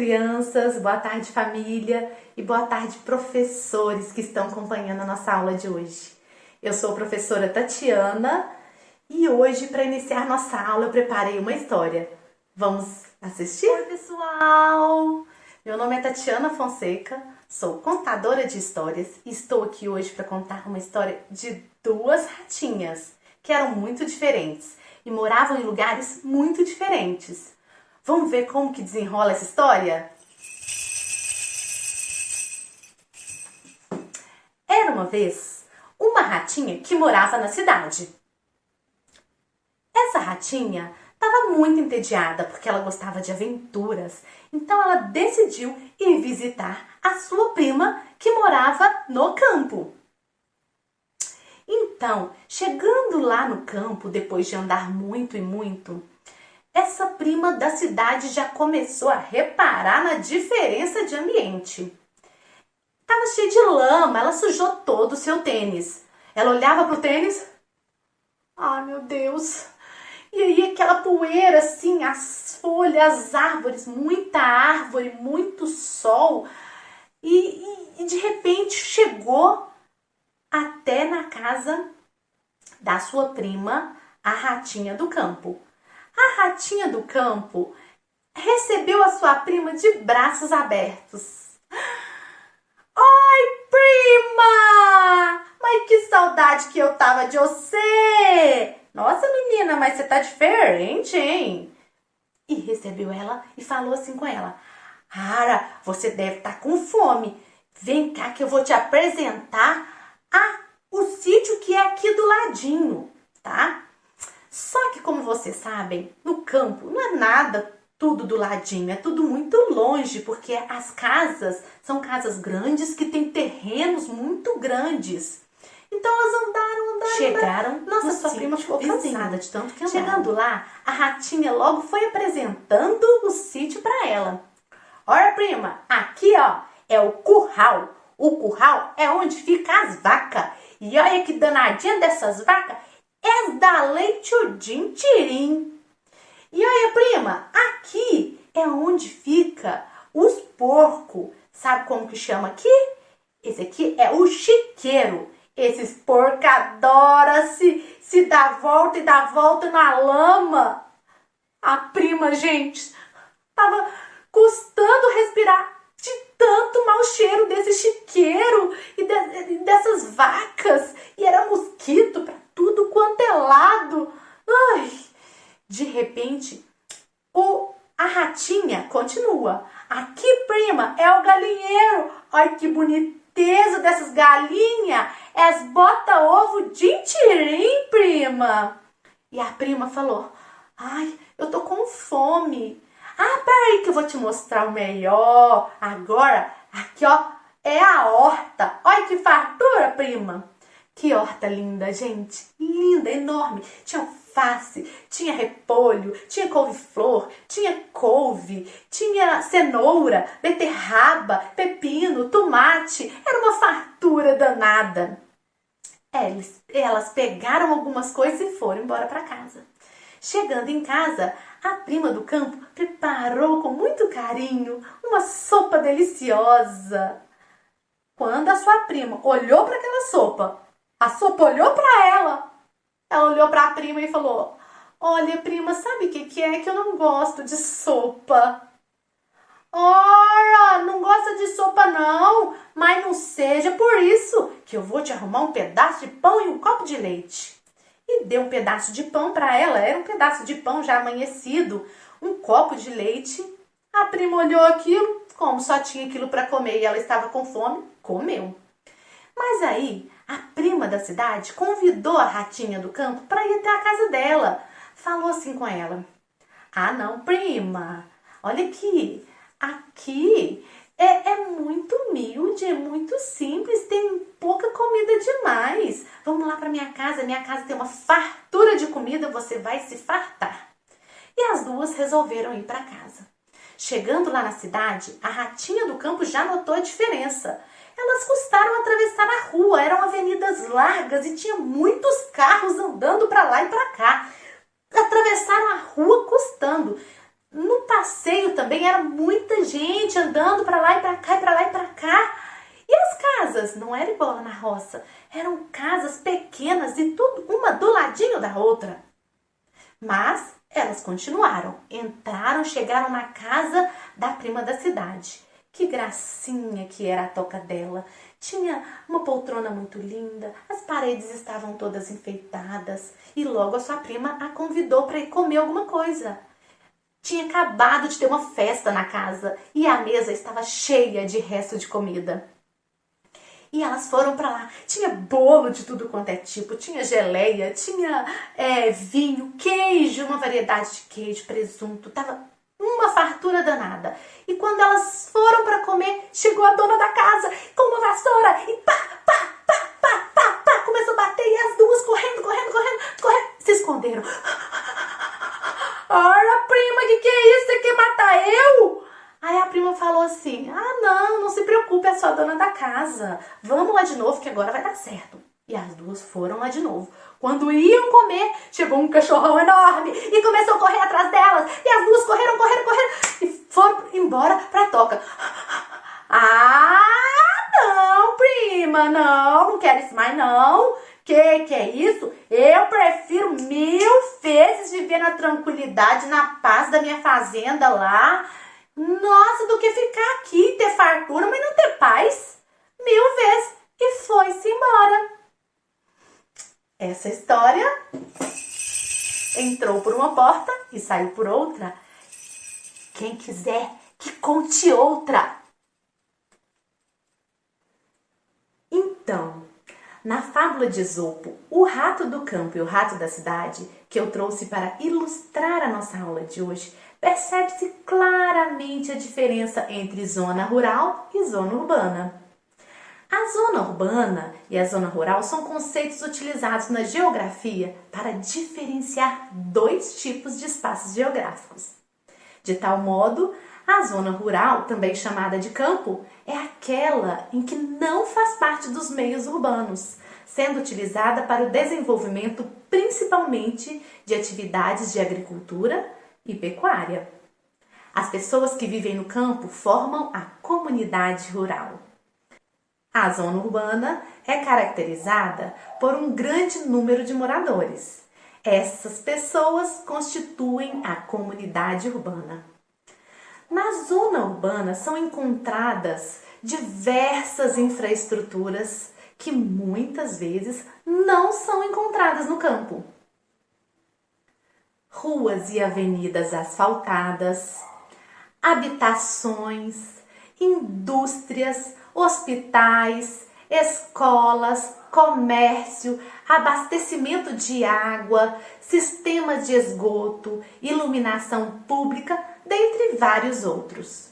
crianças, boa tarde, família e boa tarde, professores que estão acompanhando a nossa aula de hoje. Eu sou a professora Tatiana e hoje, para iniciar nossa aula, eu preparei uma história. Vamos assistir? Oi, pessoal! Meu nome é Tatiana Fonseca, sou contadora de histórias e estou aqui hoje para contar uma história de duas ratinhas que eram muito diferentes e moravam em lugares muito diferentes. Vamos ver como que desenrola essa história? Era uma vez uma ratinha que morava na cidade. Essa ratinha estava muito entediada porque ela gostava de aventuras, então ela decidiu ir visitar a sua prima que morava no campo. Então, chegando lá no campo, depois de andar muito e muito, essa prima da cidade já começou a reparar na diferença de ambiente. Estava cheia de lama, ela sujou todo o seu tênis. Ela olhava para o tênis. Ai, meu Deus! E aí aquela poeira assim, as folhas, as árvores, muita árvore, muito sol. E de repente chegou até na casa da sua prima, a ratinha do campo. A ratinha do campo recebeu a sua prima de braços abertos. Oi, prima! Mas que saudade que eu tava de você! Nossa, menina, mas você tá diferente, hein? E recebeu ela e falou assim com ela. Ara, você deve estar com fome. Vem cá que eu vou te apresentar o sítio que é aqui do ladinho, tá? Só que, como vocês sabem, no campo não é nada tudo do ladinho, é tudo muito longe, porque as casas são casas grandes que têm terrenos muito grandes. Então elas andaram. Chegaram. Nossa, sua prima ficou cansada de tanto que andaram. Chegando lá, a ratinha logo foi apresentando o sítio para ela. Olha, prima, aqui ó, é o curral. O curral é onde ficam as vacas. E olha que danadinha dessas vacas. É da leite o din-tirim. E olha, prima, aqui é onde fica os porcos. Sabe como que chama aqui? Esse aqui é o chiqueiro. Esses porcos adoram se dar volta e dar volta na lama. A prima, gente, tava custando respirar de tanto mau cheiro desse chiqueiro e dessas vacas. E era mosquito pra tudo quanto é lado. Ai, de repente, a ratinha continua. Aqui, prima, é o galinheiro. Ai, que boniteza dessas galinhas. Elas botam ovo din-tirim, prima. E a prima falou, ai, eu tô com fome. Ah, peraí que eu vou te mostrar o melhor. Agora, aqui ó, é a horta. Olha que fartura, prima. Que horta linda, gente. Linda, enorme. Tinha alface, tinha repolho, tinha couve-flor, tinha couve, tinha cenoura, beterraba, pepino, tomate. Era uma fartura danada. Elas pegaram algumas coisas e foram embora para casa. Chegando em casa, a prima do campo preparou com muito carinho uma sopa deliciosa. Quando a sua prima olhou para aquela sopa, a sopa olhou para ela. Ela olhou para a prima e falou, olha, prima, sabe o que é? Que eu não gosto de sopa. Ora, não gosta de sopa não, mas não seja por isso que eu vou te arrumar um pedaço de pão e um copo de leite. E deu um pedaço de pão para ela, era um pedaço de pão já amanhecido, um copo de leite. A prima olhou aquilo, como só tinha aquilo para comer e ela estava com fome, comeu. Mas aí, a prima da cidade convidou a ratinha do campo para ir até a casa dela. Falou assim com ela, ah não, prima, olha aqui é muito humilde, é muito simples, tem pouca comida demais. Vamos lá para minha casa tem uma fartura de comida, você vai se fartar. E as duas resolveram ir para casa. Chegando lá na cidade, a ratinha do campo já notou a diferença. Elas custaram atravessar a rua, eram avenidas largas e tinha muitos carros andando para lá e para cá. Atravessaram a rua custando. No passeio também era muita gente andando para lá e para cá, e para lá e para cá. E as casas? Não era igual na roça. Eram casas pequenas e tudo uma do ladinho da outra. Mas elas continuaram. Entraram, chegaram na casa da prima da cidade. Que gracinha que era a toca dela. Tinha uma poltrona muito linda, as paredes estavam todas enfeitadas e logo a sua prima a convidou para ir comer alguma coisa. Tinha acabado de ter uma festa na casa e a mesa estava cheia de resto de comida. E elas foram para lá. Tinha bolo de tudo quanto é tipo, tinha geleia, tinha vinho, queijo, uma variedade de queijo, presunto, tava uma fartura danada. E quando elas foram para comer, chegou a dona da casa com uma vassoura e pá, pá, pá, pá, pá, pá, começou a bater e as duas correndo, se esconderam. Olha, prima, que é isso? Você quer matar eu? Aí a prima falou assim, não se preocupe, é só a dona da casa. Vamos lá de novo que agora vai dar certo. E as duas foram lá de novo. Quando iam comer, chegou um cachorrão enorme e começou a correr atrás delas. E as duas correram e foram embora pra toca. Não, prima, não quero isso mais não. Que é isso? Eu prefiro 1000 vezes viver na tranquilidade, na paz da minha fazenda lá. Nossa, do que ficar aqui, ter fartura, mas não ter paz. 1000 vezes. E foi-se embora. Essa história entrou por uma porta e saiu por outra. Quem quiser que conte outra. Então, na fábula de Esopo, o rato do campo e o rato da cidade, que eu trouxe para ilustrar a nossa aula de hoje, percebe-se claramente a diferença entre zona rural e zona urbana. A zona urbana e a zona rural são conceitos utilizados na geografia para diferenciar 2 tipos de espaços geográficos. De tal modo, a zona rural, também chamada de campo, é aquela em que não faz parte dos meios urbanos, sendo utilizada para o desenvolvimento principalmente de atividades de agricultura e pecuária. As pessoas que vivem no campo formam a comunidade rural. A zona urbana é caracterizada por um grande número de moradores. Essas pessoas constituem a comunidade urbana. Na zona urbana são encontradas diversas infraestruturas que muitas vezes não são encontradas no campo. Ruas e avenidas asfaltadas, habitações, indústrias, hospitais, escolas, comércio, abastecimento de água, sistemas de esgoto, iluminação pública, dentre vários outros.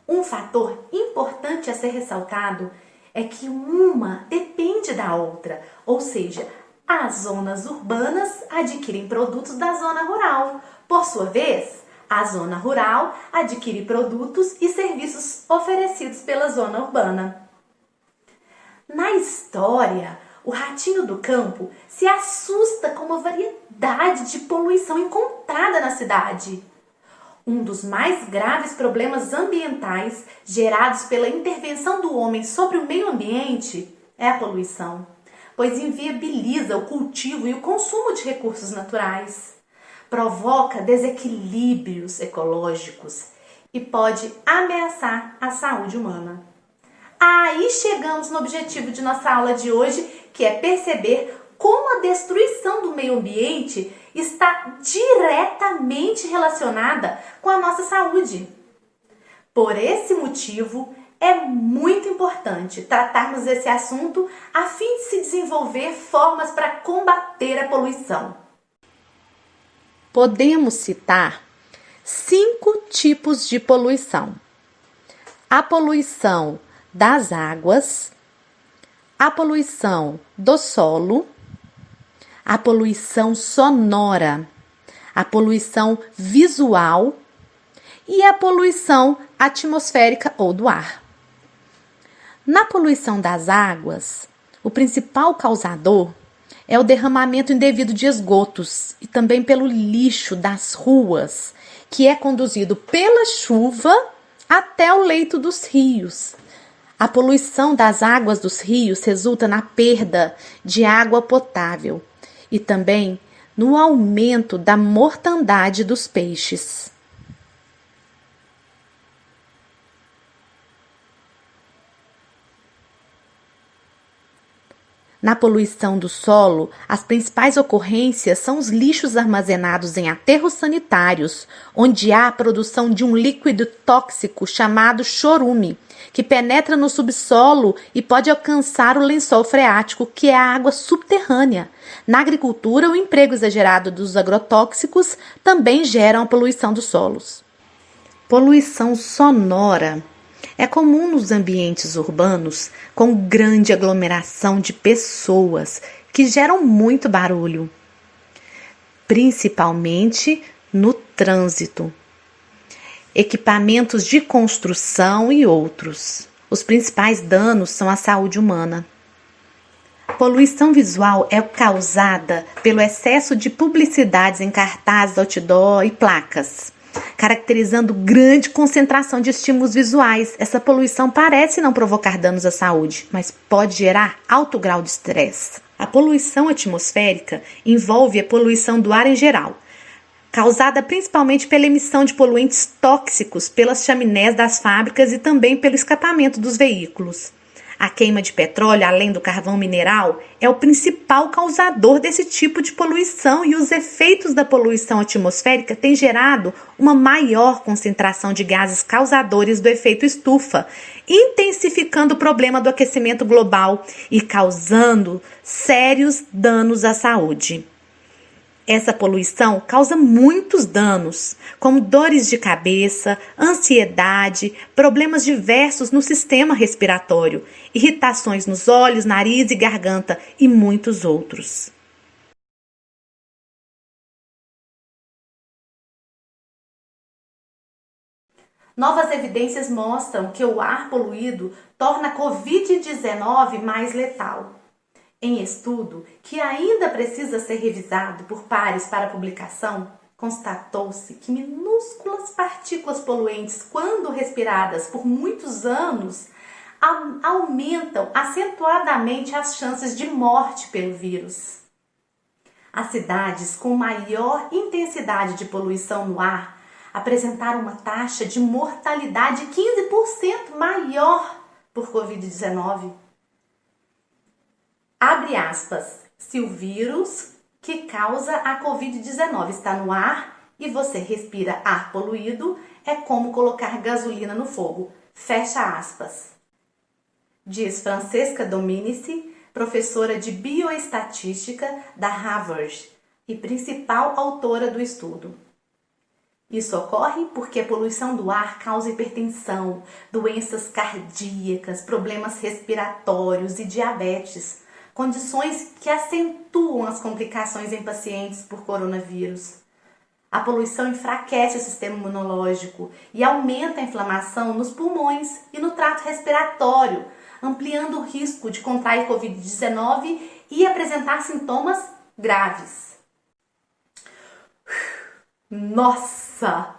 Um fator importante a ser ressaltado é que uma depende da outra, ou seja, as zonas urbanas adquirem produtos da zona rural. Por sua vez, a zona rural adquire produtos e serviços oferecidos pela zona urbana. Na história, o ratinho do campo se assusta com uma variedade de poluição encontrada na cidade. Um dos mais graves problemas ambientais gerados pela intervenção do homem sobre o meio ambiente é a poluição, pois inviabiliza o cultivo e o consumo de recursos naturais, provoca desequilíbrios ecológicos e pode ameaçar a saúde humana. Aí chegamos no objetivo de nossa aula de hoje, que é perceber como a destruição do meio ambiente está diretamente relacionada com a nossa saúde. Por esse motivo, é muito importante tratarmos esse assunto a fim de se desenvolver formas para combater a poluição. Podemos citar 5 tipos de poluição: a poluição das águas, a poluição do solo, a poluição sonora, a poluição visual e a poluição atmosférica ou do ar. Na poluição das águas, o principal causador é o derramamento indevido de esgotos e também pelo lixo das ruas, que é conduzido pela chuva até o leito dos rios. A poluição das águas dos rios resulta na perda de água potável e também no aumento da mortandade dos peixes. Na poluição do solo, as principais ocorrências são os lixos armazenados em aterros sanitários, onde há a produção de um líquido tóxico chamado chorume, que penetra no subsolo e pode alcançar o lençol freático, que é a água subterrânea. Na agricultura, o emprego exagerado dos agrotóxicos também gera a poluição dos solos. Poluição sonora. É comum nos ambientes urbanos com grande aglomeração de pessoas que geram muito barulho, principalmente no trânsito, equipamentos de construção e outros. Os principais danos são à saúde humana. Poluição visual é causada pelo excesso de publicidades em cartazes, outdoor e placas, caracterizando grande concentração de estímulos visuais. Essa poluição parece não provocar danos à saúde, mas pode gerar alto grau de estresse. A poluição atmosférica envolve a poluição do ar em geral, causada principalmente pela emissão de poluentes tóxicos pelas chaminés das fábricas e também pelo escapamento dos veículos. A queima de petróleo, além do carvão mineral, é o principal causador desse tipo de poluição, e os efeitos da poluição atmosférica têm gerado uma maior concentração de gases causadores do efeito estufa, intensificando o problema do aquecimento global e causando sérios danos à saúde. Essa poluição causa muitos danos, como dores de cabeça, ansiedade, problemas diversos no sistema respiratório, irritações nos olhos, nariz e garganta e muitos outros. Novas evidências mostram que o ar poluído torna a Covid-19 mais letal. Em estudo, que ainda precisa ser revisado por pares para publicação, constatou-se que minúsculas partículas poluentes, quando respiradas por muitos anos, aumentam acentuadamente as chances de morte pelo vírus. As cidades com maior intensidade de poluição no ar apresentaram uma taxa de mortalidade 15% maior por Covid-19. Abre aspas, se o vírus que causa a Covid-19 está no ar e você respira ar poluído, é como colocar gasolina no fogo. Fecha aspas. Diz Francesca Dominici, professora de bioestatística da Harvard e principal autora do estudo. Isso ocorre porque a poluição do ar causa hipertensão, doenças cardíacas, problemas respiratórios e diabetes, condições que acentuam as complicações em pacientes por coronavírus. A poluição enfraquece o sistema imunológico e aumenta a inflamação nos pulmões e no trato respiratório, ampliando o risco de contrair Covid-19 e apresentar sintomas graves. Nossa!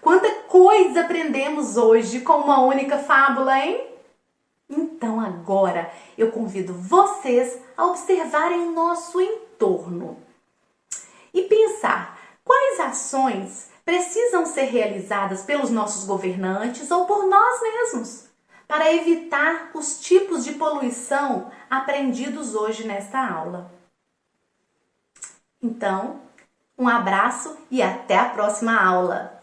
Quanta coisa aprendemos hoje com uma única fábula, hein? Então agora eu convido vocês a observarem o nosso entorno e pensar quais ações precisam ser realizadas pelos nossos governantes ou por nós mesmos para evitar os tipos de poluição aprendidos hoje nesta aula. Então, um abraço e até a próxima aula!